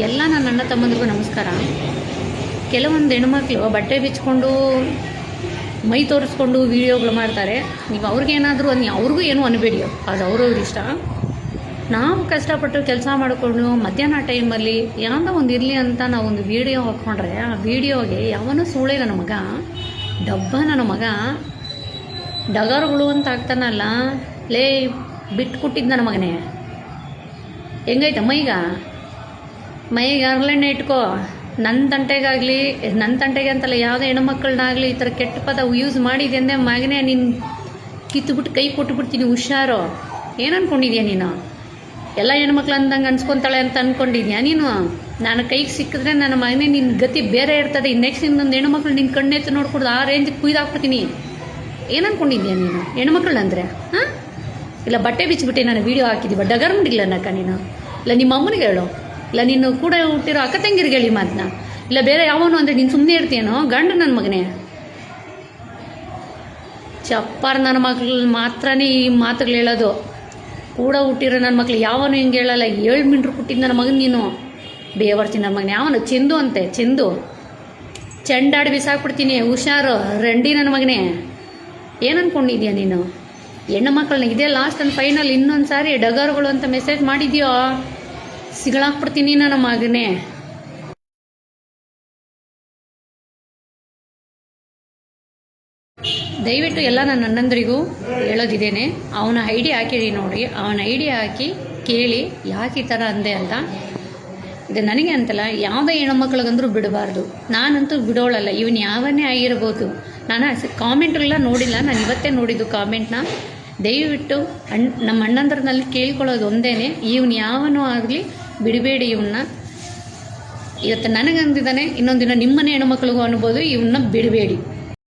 ಎಲ್ಲ ನನ್ನ ಅಣ್ಣ ತಮ್ಮಂದಿರಿಗೂ ನಮಸ್ಕಾರ. ಕೆಲವೊಂದು ಹೆಣ್ಮಕ್ಳು ಬಟ್ಟೆ ಬಿಚ್ಕೊಂಡು ಮೈ ತೋರಿಸ್ಕೊಂಡು ವೀಡಿಯೋಗಳು ಮಾಡ್ತಾರೆ. ನೀವು ಅವ್ರಿಗೇನಾದರೂ ಅವ್ರಿಗೂ ಏನೂ ಅನ್ಬೇಡಿ, ಅದು ಅವ್ರವ್ರ ಇಷ್ಟ. ನಾವು ಕಷ್ಟಪಟ್ಟು ಕೆಲಸ ಮಾಡಿಕೊಂಡು ಮಧ್ಯಾಹ್ನ ಟೈಮಲ್ಲಿ ಯಾವುದೋ ಒಂದು ಇರಲಿ ಅಂತ ನಾವು ಒಂದು ವೀಡಿಯೋ ಹಾಕ್ಕೊಂಡ್ರೆ ಆ ವೀಡಿಯೋಗೆ ಯಾವನೂ ಸೂಳೆ ನನ್ನ ಮಗ, ಡಬ್ಬ ನನ್ನ ಮಗ, ಡಗರುಗಳು ಅಂತ ಆಗ್ತಾನಲ್ಲ, ಲೇ ಬಿಟ್ಟು ಕೊಟ್ಟಿದ್ದು ನನ್ನ ಮಗನೇ. ಹೆಂಗೈತೆ ಮೈಗೆ ಅರಳೆಣ್ಣೆ ಇಟ್ಕೋ. ನನ್ನ ತಂಟೆಗೆ ಅಂತಲ್ಲ, ಯಾವುದೇ ಹೆಣ್ಮಕ್ಳನ್ನಾಗಲಿ ಈ ಥರ ಕೆಟ್ಟ ಪದ ಯೂಸ್ ಮಾಡಿದೆ ಅಂದರೆ ಮಗನೇ ನೀನು ಕಿತ್ತುಬಿಟ್ಟು ಕೈ ಕೊಟ್ಟುಬಿಡ್ತೀನಿ, ಹುಷಾರು. ಏನು ಅಂದ್ಕೊಂಡಿದ್ಯಾ ನೀನು? ಎಲ್ಲ ಹೆಣ್ಮಕ್ಳು ಅಂದಂಗೆ ಅನ್ಸ್ಕೊತಾಳೆ ಅಂತ ಅಂದ್ಕೊಂಡಿದ್ಯಾ ನೀನು? ನಾನು ಕೈಗೆ ಸಿಕ್ಕಿದ್ರೆ ನನ್ನ ಮಗನೇ ನಿನ್ನ ಗತಿ ಬೇರೆ ಇರ್ತದೆ. ನೆಕ್ಸ್ಟ್ ಇನ್ನೊಂದು ಹೆಣ್ಮಕ್ಳು ನಿನ್ನ ಕಣ್ಣೆತ್ತು ನೋಡ್ಕೊಡ್ದು ಆ ರೇಂಜಿಗೆ ಕುಯ್ದಾಕ್ಬಿಡ್ತೀನಿ. ಏನು ಅಂದ್ಕೊಂಡಿದ್ಯಾ ನೀನು ಹೆಣ್ಮಕ್ಳು ಅಂದರೆ? ಹಾಂ, ಇಲ್ಲ ಬಟ್ಟೆ ಬಿಚ್ಚಿಬಿಟ್ಟು ನಾನು ವೀಡಿಯೋ ಹಾಕಿದ್ದೀವ, ಡಗರ್ಮಿಲ್ಲ ನಕ್ಕ ನೀನು. ಇಲ್ಲ ನಿಮ್ಮ ಅಮ್ಮನಿಗೆ ಹೇಳು, ಇಲ್ಲ ನೀನು ಕೂಡ ಹುಟ್ಟಿರೋ ಅಕ್ಕ ತಂಗಿರಿಗೆ ಹೇಳಿ ಮಾತನ್ನ. ಇಲ್ಲ ಬೇರೆ ಯಾವನು ಅಂದರೆ ನೀನು ಸುಮ್ಮನೆ ಇರ್ತೀಯನೋ? ಗಂಡು ನನ್ನ ಮಗನೇ ಚಪ್ಪಾರ ನನ್ನ ಮಕ್ಳು ಮಾತ್ರನೇ ಈ ಮಾತುಗಳು ಹೇಳೋದು. ಕೂಡ ಹುಟ್ಟಿರೋ ನನ್ನ ಮಕ್ಳು ಯಾವನು ಹಿಂಗೆ ಹೇಳಲ್ಲ. 7 ಮಿಂಟ್ರು ಹುಟ್ಟಿದ್ದು ನನ್ನ ಮಗನ ನೀನು ಬೇವರ್ತೀನಿ ನನ್ನ ಮಗನ. ಯಾವನು ಚೆಂದು ಅಂತೆ, ಚೆಂಡಾಡಿ ಬಿಸಾಕ್ಬಿಡ್ತೀನಿ, ಹುಷಾರು ರಂಡಿ ನನ್ನ ಮಗನೇ. ಏನು ಅಂದ್ಕೊಂಡಿದ್ಯಾ ನೀನು? ಹೆಣ್ಣು ಮಕ್ಕಳನ್ನ ಇದೇ ಲಾಸ್ಟ್ ಆ್ಯಂಡ್ ಫೈನಲ್, ಇನ್ನೊಂದು ಸಾರಿ ಡಗರುಗಳು ಅಂತ ಮೆಸೇಜ್ ಮಾಡಿದ್ಯೋ ಸಿಗಳಾಕ್ಬಿಡ್ತೀನಿ ನನ್ನ ಮಗನೇ. ದಯವಿಟ್ಟು ಎಲ್ಲ ನನ್ನ ಅಣ್ಣಂದರಿಗೂ ಹೇಳೋದಿದ್ದೇನೆ, ಅವನ ಐಡಿ ಹಾಕಿಡಿ ನೋಡಿ, ಅವನ ಐಡಿ ಹಾಕಿ ಕೇಳಿ ಯಾಕೆ ಈ ಥರ ಅಂದೆ ಅಂತ. ಇದು ನನಗೆ ಅಂತಲ್ಲ, ಯಾವುದೇ ಹೆಣ್ಮಕ್ಳಿಗಂದ್ರೂ ಬಿಡಬಾರ್ದು. ನಾನಂತೂ ಬಿಡೋಳಲ್ಲ, ಇವನು ಯಾವನ್ನೇ ಆಗಿರ್ಬೋದು. ನಾನು ಕಾಮೆಂಟ್ಗಳನ್ನ ನೋಡಿಲ್ಲ, ನಾನು ಇವತ್ತೇ ನೋಡಿದ್ದು ಕಾಮೆಂಟ್ನ. ದಯವಿಟ್ಟು ನಮ್ಮ ಅಣ್ಣಂದ್ರಲ್ಲಿ ಕೇಳ್ಕೊಳ್ಳೋದು ಒಂದೇ, ಇವನು ಯಾವನೂ ಆಗಲಿ ಬಿಡಬೇಡಿ ಇವನ್ನ. ಇವತ್ತು ನನಗಂದಿದ್ದಾನೆ, ಇನ್ನೊಂದು ದಿನ ನಿಮ್ಮನೆ ಹೆಣ್ಮಕ್ಳಿಗೂ ಅನ್ಬೋದು, ಇವನ್ನ ಬಿಡಬೇಡಿ.